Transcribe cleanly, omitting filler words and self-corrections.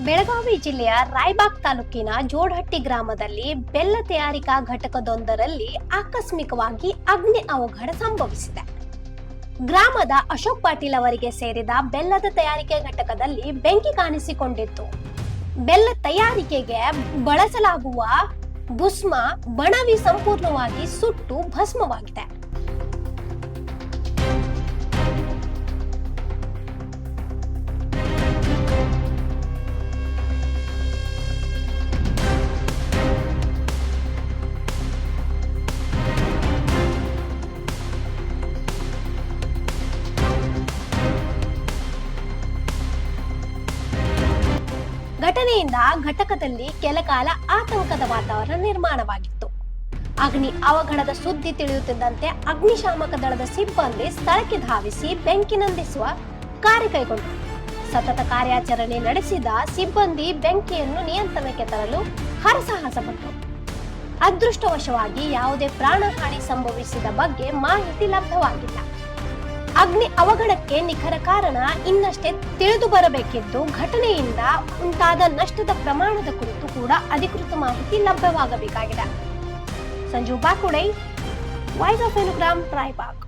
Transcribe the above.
ಬೆಳಗಾವಿ ಜಿಲ್ಲೆಯ ರಾಯಬಾಗ್ ತಾಲೂಕಿನ ಜೋಡಹಟ್ಟಿ ಗ್ರಾಮದಲ್ಲಿ ಬೆಲ್ಲ ತಯಾರಿಕಾ ಘಟಕದೊಂದರಲ್ಲಿ ಆಕಸ್ಮಿಕವಾಗಿ ಅಗ್ನಿ ಅವಘಡ ಸಂಭವಿಸಿದೆ. ಗ್ರಾಮದ ಅಶೋಕ್ ಪಾಟೀಲ್ ಅವರಿಗೆ ಸೇರಿದ ಬೆಲ್ಲದ ತಯಾರಿಕೆ ಘಟಕದಲ್ಲಿ ಬೆಂಕಿ ಕಾಣಿಸಿಕೊಂಡಿತ್ತು. ಬೆಲ್ಲ ತಯಾರಿಕೆಗೆ ಬಳಸಲಾಗುವ ಭಸ್ಮ ಬಣವಿ ಸಂಪೂರ್ಣವಾಗಿ ಸುಟ್ಟು ಭಸ್ಮವಾಗಿದೆ. ಘಟನೆಯಿಂದ ಘಟಕದಲ್ಲಿ ಕೆಲಕಾಲ ಆತಂಕದ ವಾತಾವರಣ ನಿರ್ಮಾಣವಾಗಿತ್ತು. ಅಗ್ನಿ ಅವಘಡದ ಸುದ್ದಿ ತಿಳಿಯುತ್ತಿದ್ದಂತೆ ಅಗ್ನಿಶಾಮಕ ದಳದ ಸಿಬ್ಬಂದಿ ಸ್ಥಳಕ್ಕೆ ಧಾವಿಸಿ ಬೆಂಕಿ ನಂದಿಸುವ ಕಾರ್ಯ ಕೈಗೊಂಡರು. ಸತತ ಕಾರ್ಯಾಚರಣೆ ನಡೆಸಿದ ಸಿಬ್ಬಂದಿ ಬೆಂಕಿಯನ್ನು ನಿಯಂತ್ರಣಕ್ಕೆ ತರಲು ಹರಸಾಹಸ ಪಟ್ಟರು. ಅದೃಷ್ಟವಶವಾಗಿ ಯಾವುದೇ ಪ್ರಾಣಹಾನಿ ಸಂಭವಿಸಿದ ಬಗ್ಗೆ ಮಾಹಿತಿ ಲಭ್ಯವಾಗಿಲ್ಲ. ಅಗ್ನಿ ಅವಘಡಕ್ಕೆ ನಿಖರ ಕಾರಣ ಇನ್ನಷ್ಟೇ ತಿಳಿದು ಬರಬೇಕಿದ್ದು, ಘಟನೆಯಿಂದ ಉಂಟಾದ ನಷ್ಟದ ಪ್ರಮಾಣದ ಕುರಿತು ಕೂಡ ಅಧಿಕೃತ ಮಾಹಿತಿ ಲಭ್ಯವಾಗಬೇಕಾಗಿದೆ. Sanju Bakude, voice of Raibag.